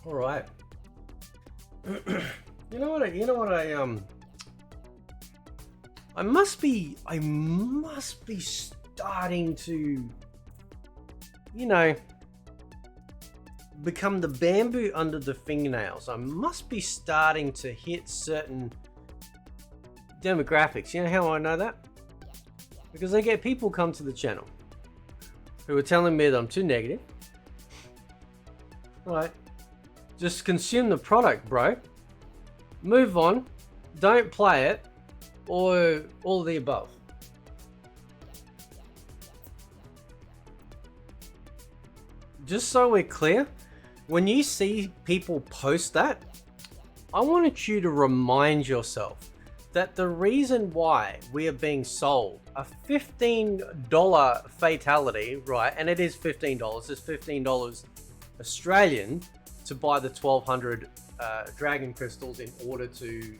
All right. You know what? I must be starting to, you know, become the bamboo under the fingernails. I must be starting to hit certain demographics. You know how I know that? Because I get people come to the channel who are telling me that I'm too negative. Right. Just consume the product, bro. Move on. Don't play it. Or all of the above. Just so we're clear, when you see people post that, I wanted you to remind yourself that the reason why we are being sold a $15 Fatality, right, and it is $15, it's $15 Australian to buy the 1200 Dragon Crystals in order to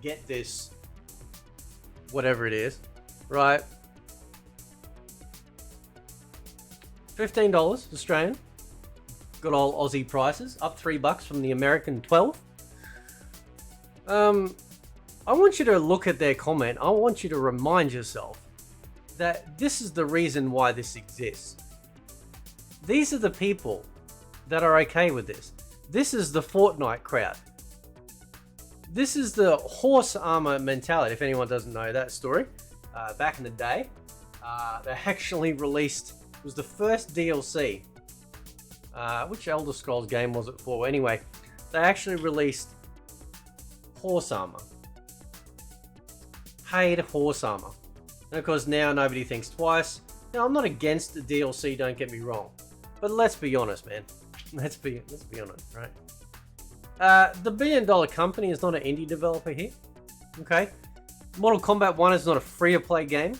get this, whatever it is, right? $15 Australian. Good old Aussie prices, up $3 from the American 12. I want you to look at their comment. I want you to remind yourself that this is the reason why this exists. These are the people that are okay with this. This is the Fortnite crowd. This is the horse armor mentality. If anyone doesn't know that story, back in the day, they actually released, it was the first DLC. Which Elder Scrolls game was it for? Anyway, they actually released horse armor. Paid horse armor. And of course now nobody thinks twice. Now I'm not against the DLC, don't get me wrong. But let's be honest, man. Let's be honest, right? The $1 billion company is not an indie developer here. Okay? Mortal Kombat 1 is not a free-to-play game.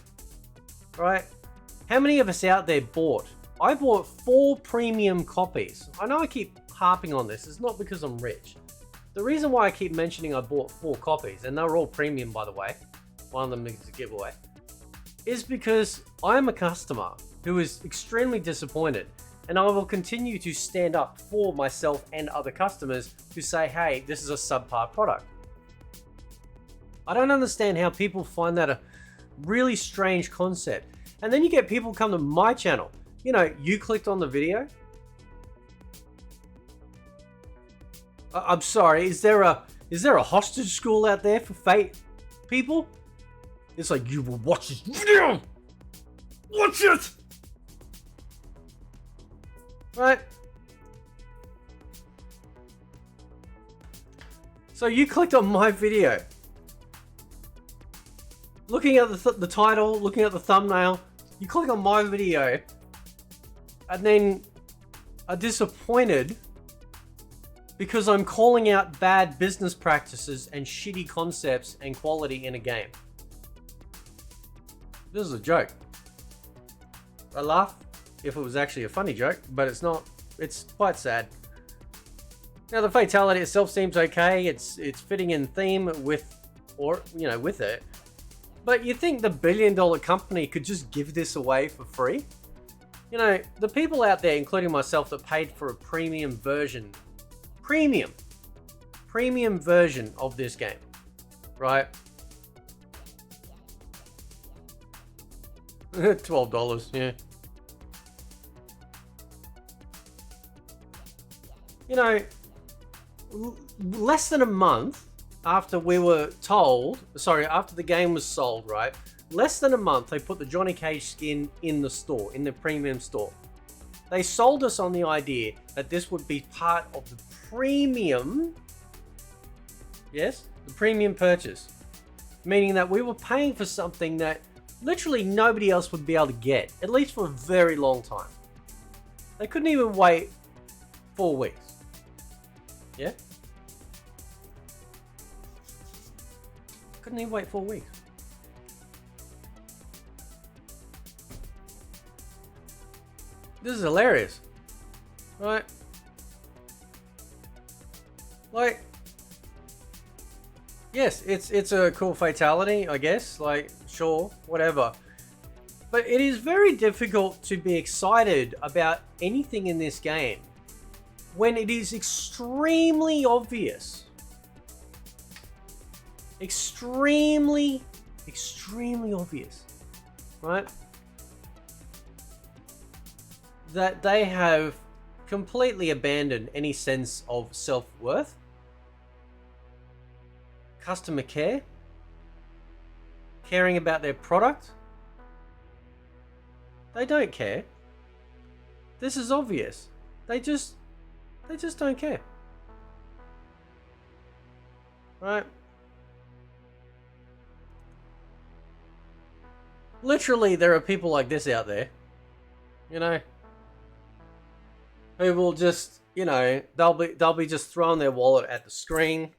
Right? How many of us out there bought? I bought 4 premium copies. I know I keep harping on this. It's not because I'm rich. The reason why I keep mentioning I bought 4 copies, and they're all premium by the way, one of them is a giveaway, is because I am a customer who is extremely disappointed, and I will continue to stand up for myself and other customers who say, hey, this is a subpar product. I don't understand how people find that a really strange concept. And then you get people come to my channel. You know, you clicked on the video. I'm sorry, is there a hostage school out there for Fate people? It's like, you will watch this video! Watch it! Right? So you clicked on my video. Looking at the title, looking at the thumbnail, you click on my video, and then are disappointed because I'm calling out bad business practices and shitty concepts and quality in a game. This is a joke. I laugh if it was actually a funny joke, but it's not. It's quite sad. Now the Fatality itself seems okay. It's fitting in theme with, or you know, with it. But you think the $1 billion company could just give this away for free? You know, the people out there, including myself, that paid for a premium version of this game, right? $12, yeah. You know, less than a month after we were told, after the game was sold, right? Less than a month, they put the Johnny Cage skin in the store, in the premium store. They sold us on the idea that this would be part of the premium, yes, the premium purchase. Meaning that we were paying for something that literally nobody else would be able to get, at least for a very long time. They couldn't even wait 4 weeks. Yeah? Couldn't even wait 4 weeks. This is hilarious. Right? Like, yes, it's a cool Fatality, I guess. Like, sure, whatever. But it is very difficult to be excited about anything in this game when it is extremely obvious, extremely obvious, right, that they have completely abandoned any sense of self-worth, customer care, caring about their product. They don't care. This is obvious. They just don't care. Right? Literally, there are people like this out there, you know, who will just, you know, they'll be just throwing their wallet at the screen.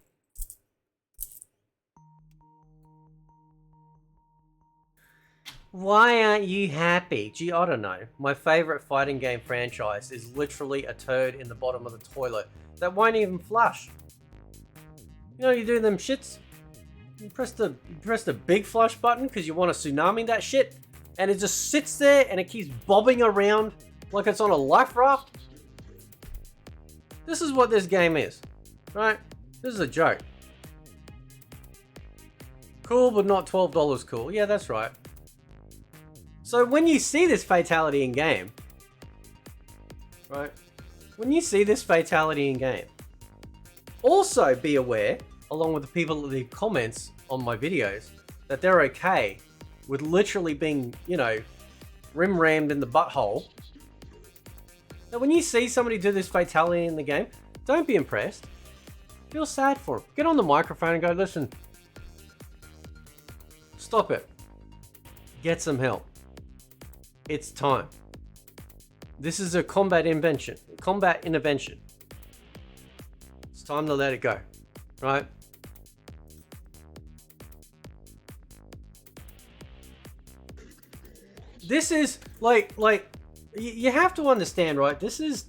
Why aren't you happy? Gee, I don't know. My favorite fighting game franchise is literally a turd in the bottom of the toilet that won't even flush. You know, you do them shits. You press the big flush button because you want to tsunami that shit, and it just sits there and it keeps bobbing around like it's on a life raft. This is what this game is, right? This is a joke. Cool, but not $12 cool. Yeah, that's right. So when you see this fatality in game, right? When you see this fatality in game, also be aware, along with the people that leave comments on my videos, that they're okay with literally being, you know, rim-rammed in the butthole. Now when you see somebody do this fatality in the game, don't be impressed. Feel sad for them. Get on the microphone and go, listen, stop it. Get some help. It's time. This is a combat intervention. It's time to let it go, right? This is like you have to understand, right? This is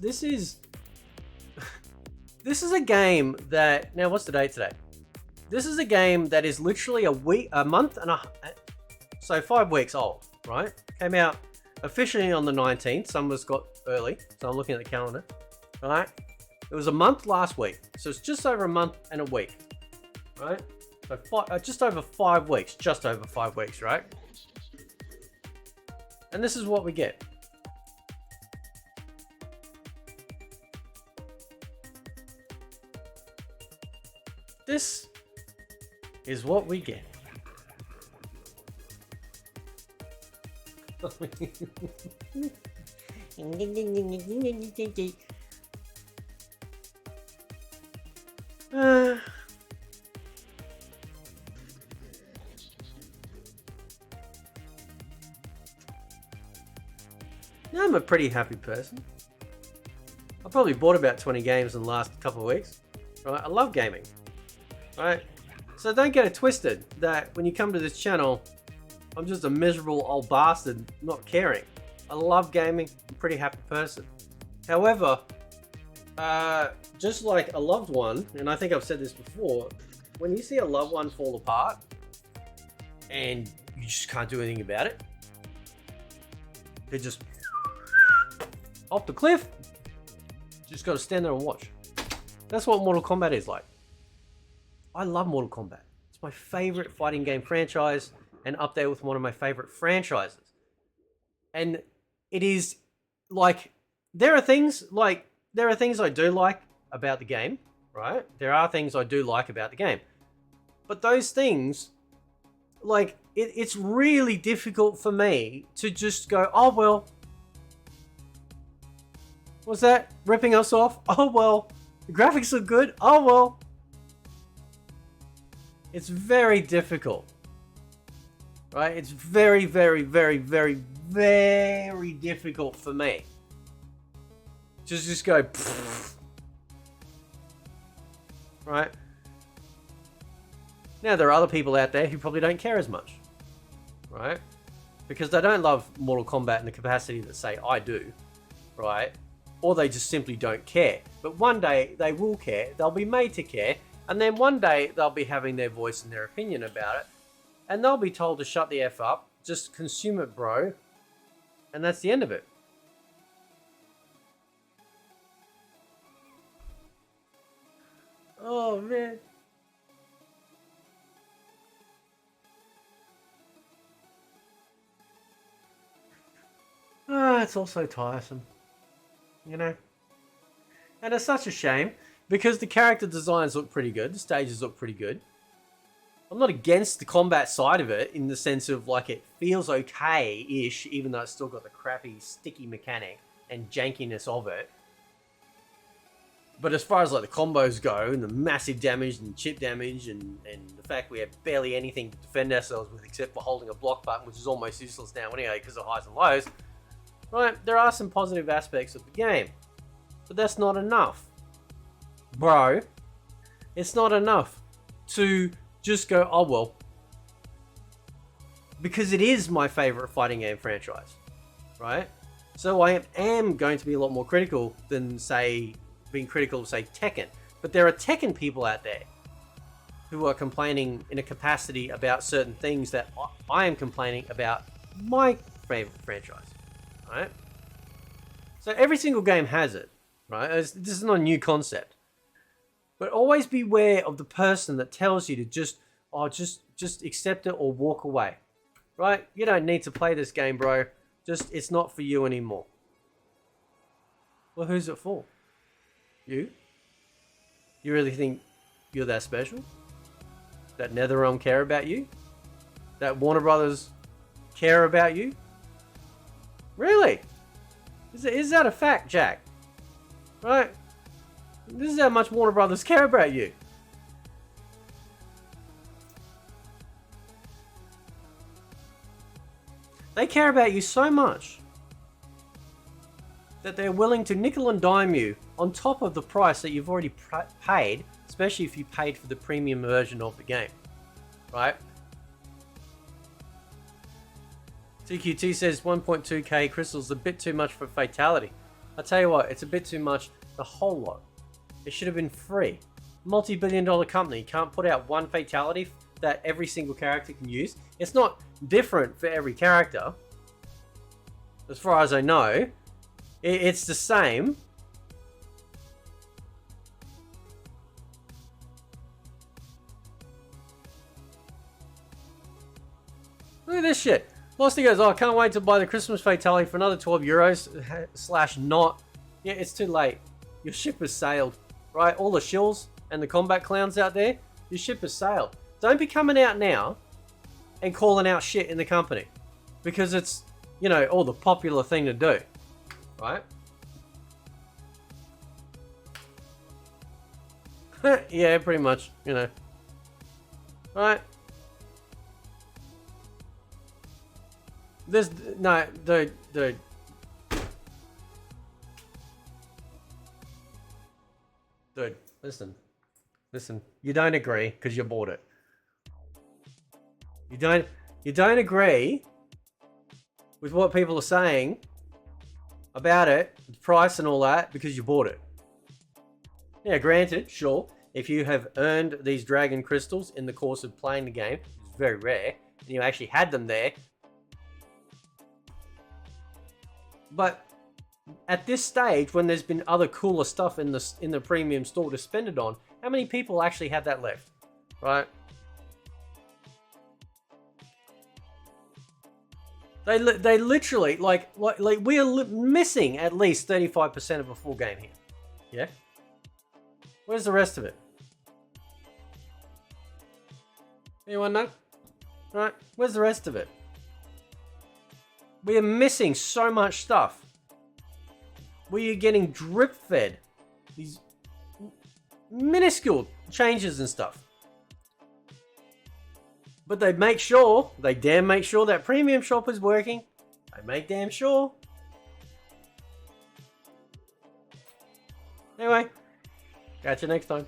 a game that, now what's the date today? This is a game that is literally a month and so 5 weeks old, right? Came out officially on the 19th. Some of us got early, so I'm looking at the calendar. Right? It was a month last week, so it's just over a month and a week, right? So just over 5 weeks, right? And this is what we get. This is what we get. Now I'm a pretty happy person. I probably bought about 20 games in the last couple of weeks. Right? I love gaming. Right? So don't get it twisted that when you come to this channel, I'm just a miserable old bastard not caring. I love gaming. I'm a pretty happy person. However, just like a loved one, and I think I've said this before, when you see a loved one fall apart and you just can't do anything about it, they're just off the cliff. Just got to stand there and watch. That's what Mortal Kombat is like. I love Mortal Kombat. It's my favorite fighting game franchise, and up there with one of my favorite franchises. And it is like, there are things I do like about the game, right? There are things I do like about the game. But those things, like, it's really difficult for me to just go, oh, well, what's that? Ripping us off? Oh, well, the graphics look good? Oh, well. It's very difficult. Right? It's very, very, very, very, very difficult for me to just go, pfft. Right? Now, there are other people out there who probably don't care as much. Right? Because they don't love Mortal Kombat in the capacity that, say, I do. Right? Or they just simply don't care. But one day, they will care. They'll be made to care. And then one day, they'll be having their voice and their opinion about it. And they'll be told to shut the F up, just consume it, bro. And that's the end of it. Oh, man. Ah, it's also tiresome. You know? And it's such a shame because the character designs look pretty good. The stages look pretty good. I'm not against the combat side of it in the sense of like it feels okay-ish, even though it's still got the crappy sticky mechanic and jankiness of it. But as far as like the combos go and the massive damage and chip damage and the fact we have barely anything to defend ourselves with except for holding a block button, which is almost useless now anyway because of highs and lows, right, there are some positive aspects of the game. But that's not enough. Bro, it's not enough to just go, oh well. Because it is my favorite fighting game franchise, right? So I am going to be a lot more critical than, say, being critical of, say, Tekken. But there are Tekken people out there who are complaining in a capacity about certain things that I am complaining about my favorite franchise, right? So every single game has it, right? This is not a new concept. But always beware of the person that tells you to just accept it or walk away, right? You don't need to play this game, bro. It's not for you anymore. Well, who's it for? You? You really think you're that special? That NetherRealm care about you? That Warner Brothers care about you? Really? Is that a fact, Jack? Right? This is how much Warner Brothers care about you. They care about you so much that they're willing to nickel and dime you on top of the price that you've already paid, especially if you paid for the premium version of the game, right? TQT says 1.2k crystals a bit too much for Fatality. I tell you what, it's a bit too much, the whole lot. It should have been free. Multi-billion-dollar company can't put out one Fatality that every single character can use. It's not different for every character. As far as I know, it's the same. Look at this shit. Losty goes, oh, I can't wait to buy the Christmas Fatality for another 12 euros slash not. Yeah, it's too late. Your ship has sailed, right? All the shills and the combat clowns out there, your ship has sailed. Don't be coming out now and calling out shit in the company because it's, you know, all the popular thing to do, right? Yeah, pretty much, you know. Right? There's, no, dude. Dude, listen. You don't agree because you bought it. You don't agree with what people are saying about it, the price and all that, because you bought it. Yeah, granted, sure, if you have earned these dragon crystals in the course of playing the game, it's very rare, and you actually had them there. But at this stage, when there's been other cooler stuff in the premium store to spend it on, how many people actually have that left, right? They literally, like we are missing at least 35% of a full game here. Yeah? Where's the rest of it? Anyone know? Right? Where's the rest of it? We are missing so much stuff. We are getting drip fed these minuscule changes and stuff. But they damn make sure that premium shop is working. They make damn sure. Anyway, catch you next time.